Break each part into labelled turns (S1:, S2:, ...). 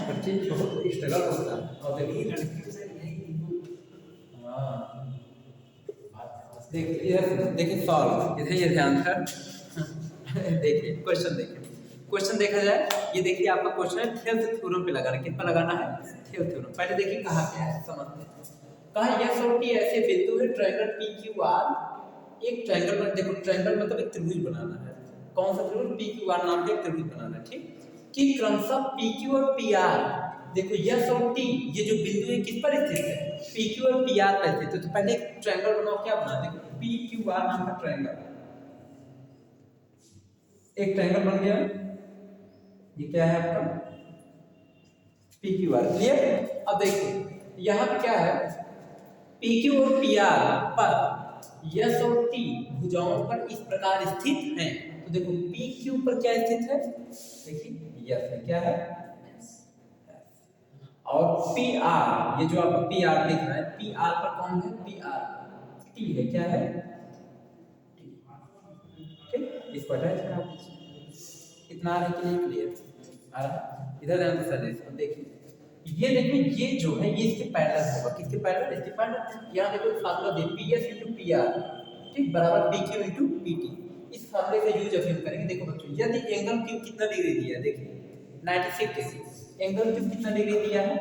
S1: बच्चे बहुत स्ट्रगल होता है। और देखिए लड़कियों से यही हाँ देखिए इधर देखिए सॉल्व इधर ये ध्यान कर देखिए क्वेश्चन देखा जाए। ये देखिए आपका क्वेश्चन है थेल्स थ्योरम पे लगाना, किस पर लगाना है? Thales theorem. पहले देखिए कहा क्या है समझते हैं। कहा एस और टी ऐसे बिंदु है ट्रायंगल पी क्यू आर, एक ट्रायंगल में देखो ट्रायंगल मतलब एक त्रिभुज बनाना है। कौन सा त्रिभुज? पी क्यू आर नाम का एक त्रिभुज बनाना है, ठीक। कि क्रमशः पी क्यू और पी आर, देखो एस और टी ये जो बिंदु है किस पर स्थित है? पी क्यू और पी आर पर स्थित है। तो पहले एक ट्रायंगल बनाओ, क्या बना? देखो पी क्यू आर नाम का ट्रायंगल, एक ट्रायंगल बन गया। ये क्या है आपका? P Q R. क्लियर? अब देखिए यहाँ पे क्या है, पी क्यू और पी आर पर यस और टी भुजाओं पर इस प्रकार स्थित हैं। तो देखो पी क्यू पर क्या स्थित है? देखिए यस है, क्या है? और पी आर, ये जो आपको पी आर दिख रहा है, पी आर पर कौन है? पी आर टी है, क्या है? ठीक, इस पर इतना आ रहा है कि नहीं? क्लियर आ रहा? इधर ध्यान से देखिए, ये देखिए ये जो है ये इसके पैरेलल होगा। किसके पैरेलल? इसके पैरेलल। यहाँ देखो फार्मूला दे पीएस इनटू पीआर, ठीक, बराबर पीक्यू इनटू पीटी। इस फार्मूले का यूज अभी हम करेंगे। देखो बच्चों, यदि एंगल क्यू कितना डिग्री दिया है? देखिए 96 डिग्री। एंगल क्यू कितना डिग्री दिया है?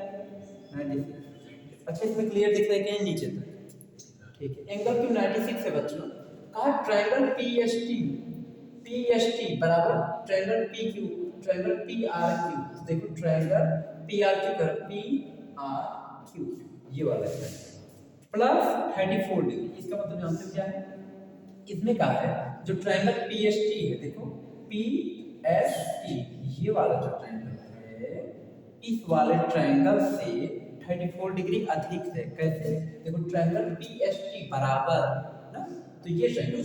S1: 96। अच्छा इसमें क्लियर दिख रहा है कि नीचे तक? ठीक है, एंगल क्यू 96 है बच्चों। कहा ट्रायंगल पीएसटी, पीएसटी बराबर ट्रायंगल पीक्यू, ट्रायंगल पीआरक्यू। देखो ट्रायंगल पीआरक्यू कर पीआरक्यू, ये वाला है प्लस 34 डिग्री। इसका मतलब जानते हो क्या है? इसमें कहा है जो ट्रायंगल पीएसटी है, देखो पीएसटी ये वाला जो ट्रायंगल है, इस वाले ट्रायंगल से 34 डिग्री अधिक है। कैसे? देखो ट्रायंगल पीएसटी बराबर ना, तो ये ट्रायंगल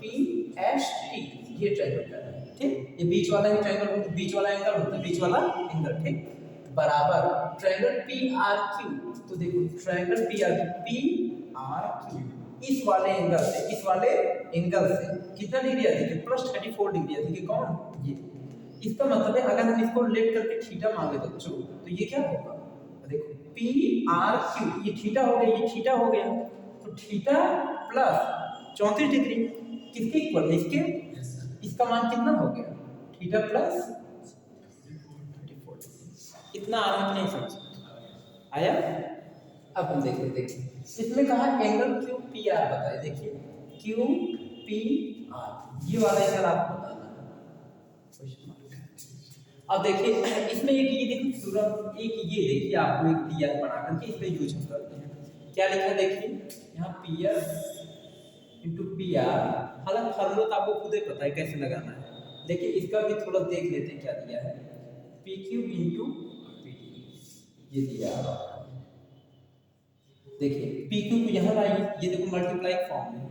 S1: पीएसटी ये ट्रायंगल है, ठीक। ये बीच वाला ही ट्रायंगल, बीच वाला एंगल होता है, बीच वाला एंगल, ठीक, बराबर ट्रायंगल पीआरक्यू। तो देखो ट्रायंगल पीआरक्यू इस वाले एंगल से, इस वाले एंगल से कितना डिग्री अधिक है? प्लस 34 डिग्री अधिक है। कौन? ये। इसका मतलब है अगर हम इसको लेट करके थीटा मांगे बच्चों, तो ये क्या होगा? देखो पी आर क्यू, ये थीटा हो गया, ये थीटा हो गया, तो थीटा प्लस 34 डिग्री किसके इक्वल है? इसके। इसका मान कितना हो गया? Theta plus 34। इतना आ रहा नहीं समझ आया? अब हम देखिए इसमें कहा एंगल क्यू पी आर बताए। देखिए क्यू पी आर ये वाला एंगल आपको बताना है। अब देखिए इसमें एक ये देखिए सूरत, एक ये देखिए आपको एक दिया बना करके इस पे यूज हम करते हैं। क्या लिखा है? देखिए यहाँ P S into P R. हालांकि फार्मूला तो आपको खुद ही पता है कैसे लगाना है, लेकिन इसका भी थोड़ा देख लेते हैं क्या दिया है। P Q into P T ये दिया है। देखिए पी क्यू को यहाँ लाइए, ये देखो मल्टीप्लाई फॉर्म में,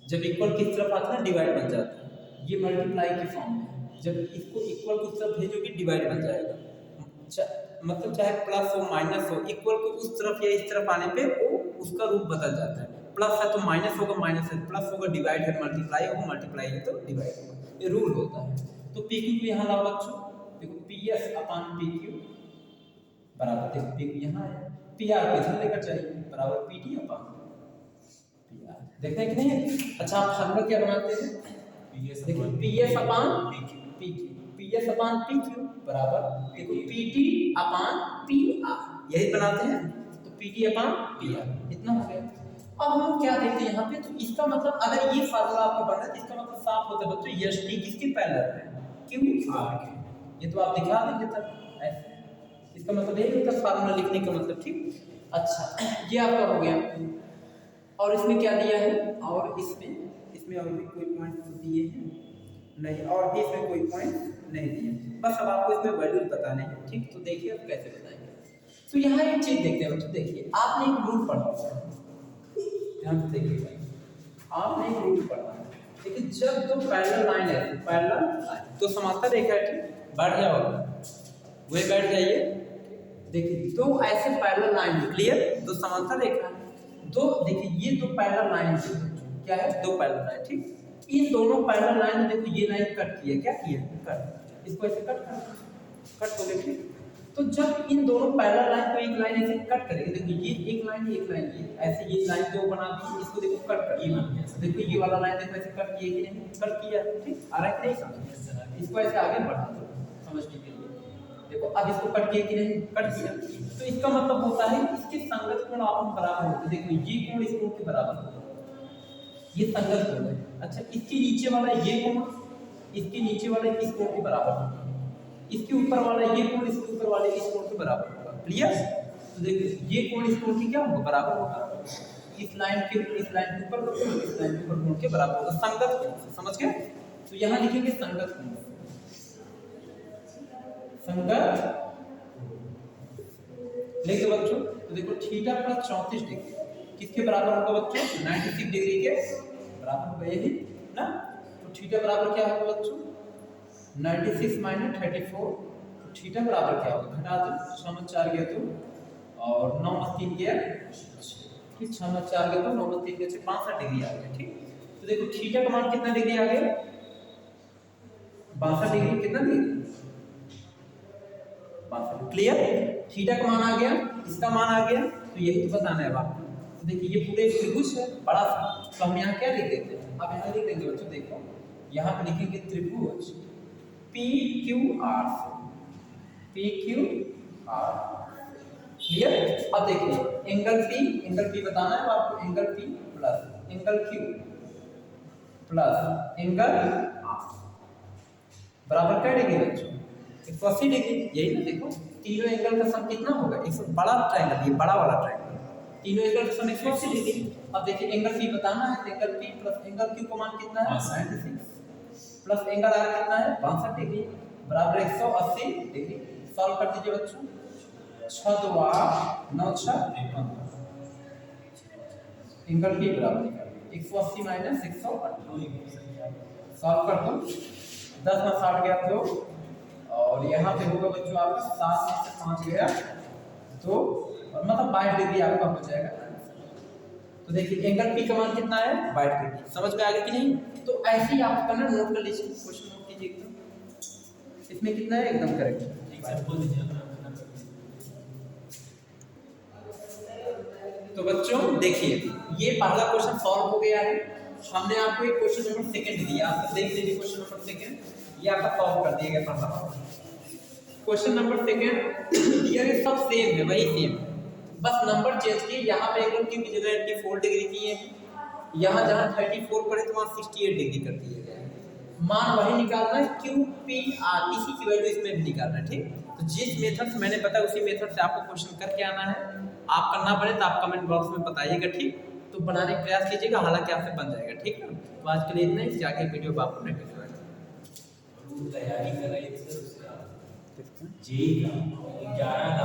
S1: जब इक्वल किस तरफ आता है? डिवाइड बन जाता है। ये मल्टीप्लाई के फॉर्म में, जब इसको इक्वल को उस तरफ भेजोगे डिवाइड बन जाएगा। मतलब चाहे प्लस हो माइनस हो, इक्वल को उस तरफ या इस तरफ आने पे वो उसका रूप बदल जाता है। प्लस है तो माइनस होगा, माइनस है प्लस होगा, डिवाइड है मल्टीप्लाई होगा, मल्टीप्लाई है तो डिवाइड होगा। ये रूल होता है। तो पी क्यू को यहाँ लाओ बच्चों, देखो P S upon P Q बराबर, देखो पी क्यू यहाँ है, पी आर को इधर लेकर चाहिए बराबर P T upon P R. देखते हैं कि नहीं? अच्छा आप फार्मूला क्या बनाते हैं? देखो P S upon P Q, P S upon P Q बराबर देखो P T upon P R, यही बनाते हैं। तो P T upon P R इतना हो गया। अब हम क्या देखते हैं यहाँ पे? तो इसका मतलब अगर ये फार्मूला आपको बना है तो इसका मतलब साफ होता है बच्चों, यस टी किसके पैरेलल है? क्यू आर के। ये तो आप दिखा देंगे तब ऐसे, इसका मतलब यही होता है फार्मूला लिखने का मतलब, ठीक। अच्छा ये आपका हो गया। और इसमें क्या दिया है? और इसमें और भी कोई पॉइंट दिए हैं नहीं, और भी इसमें कोई पॉइंट नहीं दिए, बस अब आपको इसमें वैल्यू बताने हैं, ठीक। तो देखिए अब कैसे बताएंगे। तो यहाँ एक चीज देखते हैं बच्चों, देखिए आपने एक रूल पढ़ा है, ध्यान से देखिएगा, आपने एक रूल पढ़ा है। देखिए जब दो पैरेलल लाइन है, पैरेलल तो समांतर रेखा है, ठीक, बैठ जाओ वही बैठ जाइए। देखिए दो ऐसे पैरेलल लाइन है, क्लियर, दो समांतर रेखा है, दो देखिए ये दो पैरेलल लाइन क्या है? दो पैरेलल लाइन, ठीक। इन दोनों पैरेलल लाइन में देखो ये लाइन कट किया, क्या किया? कट। इसको ऐसे कट कर, कट हो गया, ठीक। तो जब इन दोनों पैरेलल लाइन को एक लाइन ऐसे कट करेंगे, देखो ये एक लाइन ये ऐसे ये लाइन जो बना दी इसको देखो कट कर ये देखो ये वाला लाइन देखो ऐसे कट किए कि नहीं, कट किया, ठीक आ रहा है कि नहीं समझ, इसको ऐसे आगे बढ़ा दो समझने के लिए। देखो अब इसको कट किए कि नहीं, कट किया, तो इसका मतलब होता है इसके संगत कोण आपस में बराबर होते, देखो ये कोण इस कोण के बराबर होगा, ये संगत कोण है। अच्छा इसके नीचे वाला ये कोण इसके नीचे वाले इस कोण के बराबर होगा, इसके ऊपर वाला ये कोण इसके ऊपर वाले इस कोण के बराबर होगा, क्लियर। तो देखो ये कोण इस कोण के क्या होगा, बराबर होगा, इस लाइन के ऊपर इस लाइन के ऊपर कोण के बराबर होगा, संगत कोण, समझ गए। तो यहाँ लिखेंगे संगत कोण, संगत लिख दो बच्चों। तो देखो थीटा प्लस 34 डिग्री किसके बराबर होगा बच्चों, 96 डिग्री के बराबर होगा, यही ना। तो थीटा बराबर क्या होगा बच्चों, 96 माइनस 34, तो थीटा बराबर क्या होगा, घटा दो, 6 में 4 गया तो और 9 में 3 गया, ठीक 6 में 4 गया तो 9 में 3 गया 62 डिग्री आ गया, ठीक। तो देखो थीटा का मान कितना डिग्री आ गया, 62 डिग्री, कितना डिग्री, 62, क्लियर। थीटा का मान आ गया, इसका मान आ गया, तो यही तो बताना है अब आपको। तो देखिए ये पूरे त्रिभुज है बड़ा सा, तो हम यहाँ क्या लिख देते हैं, अब यहाँ लिख देंगे बच्चों, देखो यहाँ पे लिखेंगे त्रिभुज PQR, PQR, क्लियर। अब देखिए एंगल P बताना है आपको, angle P plus angle Q plus angle R बराबर क्या डिग्री बच्चों, 180 डिग्री, यही ना। देखो तीनों एंगल का सम कितना होगा, एक बड़ा ट्रायंगल, ये बड़ा वाला ट्रायंगल, तीनों एंगल का सम 180 डिग्री। अब देखिए एंगल P बताना है, तो angle P plus angle Q का मान कितना है, 96 प्लस एंगल R कितना है, 62 डिग्री बराबर 180 डिग्री। सॉल्व कर दीजिए बच्चों, 6 2 8 9 6 15, एंगल P बराबर 180 माइनस 180, सॉल्व कर दो, 10 में 60 गया तो, और यहाँ पे होगा बच्चों आपका 7 में से 5 गया तो, और मतलब 22 डिग्री आपका हो जाएगा। तो देखिए एंगल P का मान कितना है, 22 डिग्री, समझ में आ गया कि नहीं। तो ऐसे ही आप करना, नोट कर लीजिए, क्वेश्चन नोट कीजिए एकदम, इसमें कितना है एकदम करेक्ट, एक बार बोल दीजिए। तो बच्चों देखिए ये पहला क्वेश्चन सॉल्व हो गया है, हमने आपको एक क्वेश्चन नंबर सेकंड दिया, आप देख लीजिए क्वेश्चन नंबर सेकंड, ये आपका सॉल्व कर दिया गया पहला क्वेश्चन नंबर सेकंड दिया है, सब सेम है, वही सेम, बस नंबर चेंज किए, यहाँ पे एंगल Q की जगह 84 डिग्री की है, यहाँ जहाँ 34 पड़े तो वहाँ 68 डिग्री कर दिया गया है, मान वही निकालना है QPR, इसी की वैल्यू इसमें भी निकालना है, ठीक। तो जिस मेथड से मैंने बताया उसी मेथड से आपको क्वेश्चन करके आना है, आप करना पड़े तो आप कमेंट बॉक्स में बताइएगा, ठीक। तो बनाने का प्रयास कीजिएगा, हालांकि आपसे बन जाएगा, ठीक है। तो आज के लिए इतना ही, जाके वीडियो आपको नेक्स्ट
S2: तैयारी कर रहे थे उसका जी का 11